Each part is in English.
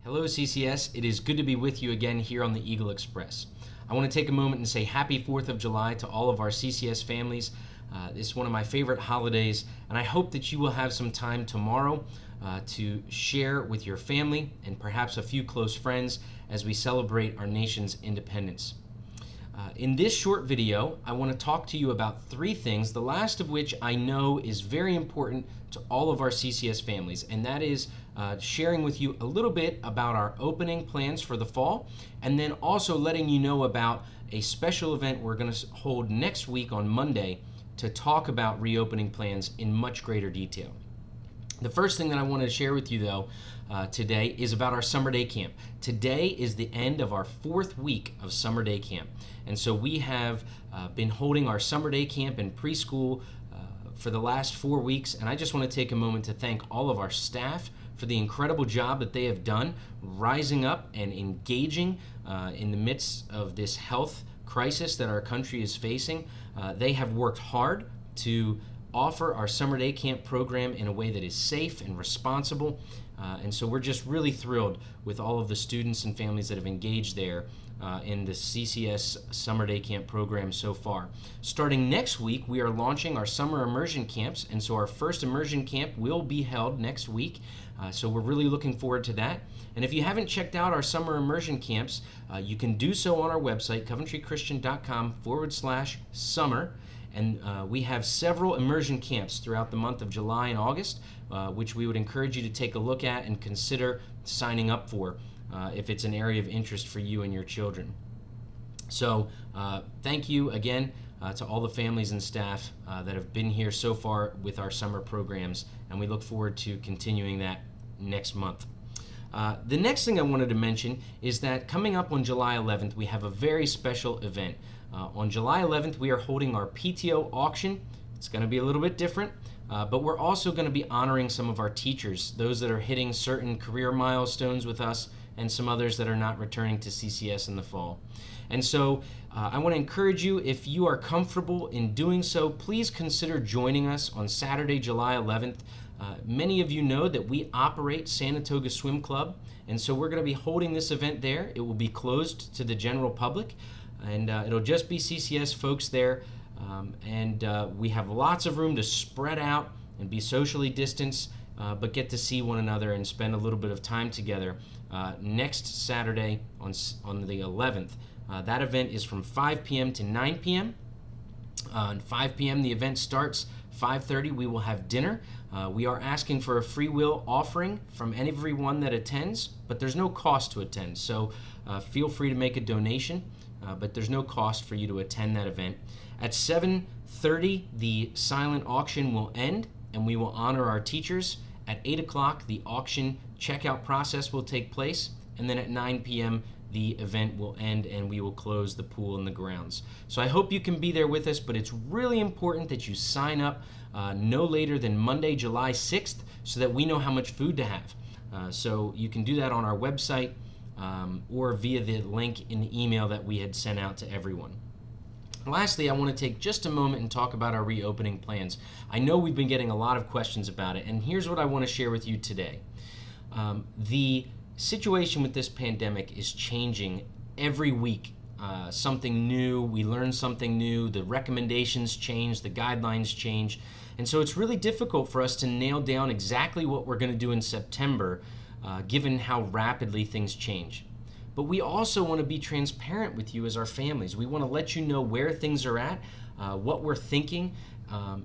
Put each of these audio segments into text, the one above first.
Hello CCS, it is good to be with you again here on the Eagle Express. I want to take a moment and say happy 4th of July to all of our CCS families. It's one of my favorite holidays, and I hope that you will have some time tomorrow to share with your family and perhaps a few close friends as we celebrate our nation's independence. In this short video, I want to talk to you about 3 things, the last of which I know is very important to all of our CCS families, and that is sharing with you a little bit about our opening plans for the fall, and then also letting you know about a special event we're going to hold next week on Monday to talk about reopening plans in much greater detail. The first thing that I want to share with you, though, today is about our summer day camp. Today is the end of our 4th week of summer day camp. And so we have been holding our summer day camp in preschool for the last 4 weeks. And I just want to take a moment to thank all of our staff for the incredible job that they have done rising up and engaging in the midst of this health crisis that our country is facing. They have worked hard to offer our summer day camp program in a way that is safe and responsible. And so we're just really thrilled with all of the students and families that have engaged there in the CCS summer day camp program so far. Starting next week, we are launching our summer immersion camps, and so our first immersion camp will be held next week. So we're really looking forward to that. And if you haven't checked out our summer immersion camps, you can do so on our website, coventrychristian.com/summer. And we have several immersion camps throughout the month of July and August, which we would encourage you to take a look at and consider signing up for if it's an area of interest for you and your children. So thank you again to all the families and staff that have been here so far with our summer programs, and we look forward to continuing that next month. The next thing I wanted to mention is that coming up on July 11th, we have a very special event. On July 11th, we are holding our PTO auction. It's going to be a little bit different, but we're also going to be honoring some of our teachers, those that are hitting certain career milestones with us and some others that are not returning to CCS in the fall. And so I want to encourage you, if you are comfortable in doing so, please consider joining us on Saturday, July 11th. Many of you know that we operate Sanatoga Swim Club, and so we're going to be holding this event there. It will be closed to the general public, and it'll just be CCS folks there, and we have lots of room to spread out and be socially distanced, but get to see one another and spend a little bit of time together next Saturday on the 11th. That event is from 5 p.m. to 9 p.m. At 5 p.m. the event starts. 5:30 we will have dinner. We are asking for a free will offering from everyone that attends, but there's no cost to attend, so feel free to make a donation. But there's no cost for you to attend that event. At 7:30, the silent auction will end, and we will honor our teachers. At 8 o'clock, the auction checkout process will take place, and then at 9 p.m., the event will end, and we will close the pool and the grounds. So I hope you can be there with us, but it's really important that you sign up no later than Monday, July 6th, so that we know how much food to have. So you can do that on our website, or via the link in the email that we had sent out to everyone. Lastly, I want to take just a moment and talk about our reopening plans. I know we've been getting a lot of questions about it, and here's what I want to share with you today. The situation with this pandemic is changing every week. Something new, we learn something new, the recommendations change, the guidelines change, and so it's really difficult for us to nail down exactly what we're going to do in September, given how rapidly things change. But we also want to be transparent with you as our families. We want to let you know where things are at, what we're thinking,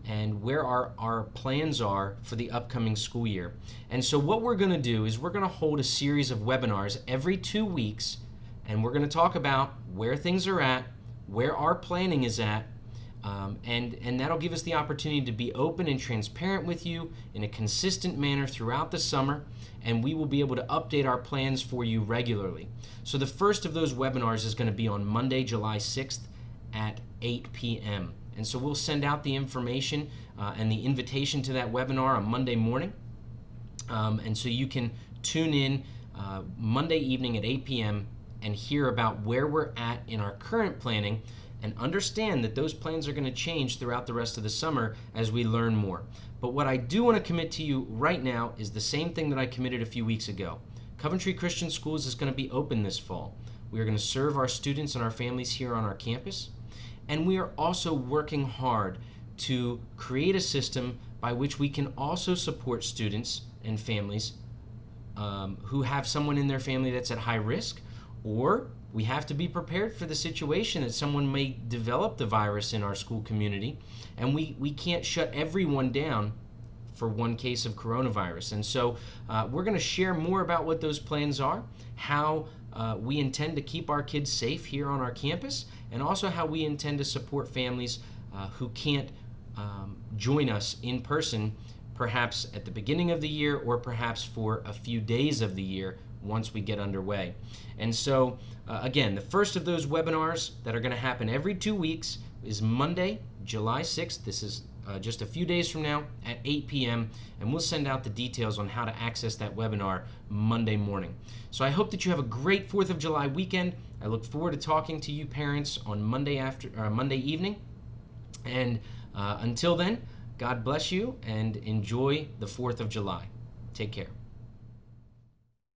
and where our plans are for the upcoming school year. And so what we're going to do is we're going to hold a series of webinars every 2 weeks, and we're going to talk about where things are at, where our planning is at, and that'll give us the opportunity to be open and transparent with you in a consistent manner throughout the summer, and we will be able to update our plans for you regularly. So the first of those webinars is going to be on Monday, July 6th at 8 p.m. And so we'll send out the information and the invitation to that webinar on Monday morning. And so you can tune in Monday evening at 8 p.m. and hear about where we're at in our current planning, and understand that those plans are going to change throughout the rest of the summer as we learn more. But what I do want to commit to you right now is the same thing that I committed a few weeks ago. Coventry Christian Schools is going to be open this fall. We are going to serve our students and our families here on our campus, and we are also working hard to create a system by which we can also support students and families who have someone in their family that's at high risk, or we have to be prepared for the situation that someone may develop the virus in our school community, and we can't shut everyone down for one case of coronavirus. And so we're going to share more about what those plans are, how we intend to keep our kids safe here on our campus, and also how we intend to support families who can't join us in person, perhaps at the beginning of the year or perhaps for a few days of the year once we get underway. And so again, the first of those webinars that are going to happen every 2 weeks is Monday, July 6th. This is just a few days from now at 8 p.m. and we'll send out the details on how to access that webinar Monday morning. So I hope that you have a great 4th of July weekend. I look forward to talking to you parents on Monday evening. And until then, God bless you and enjoy the 4th of July. Take care.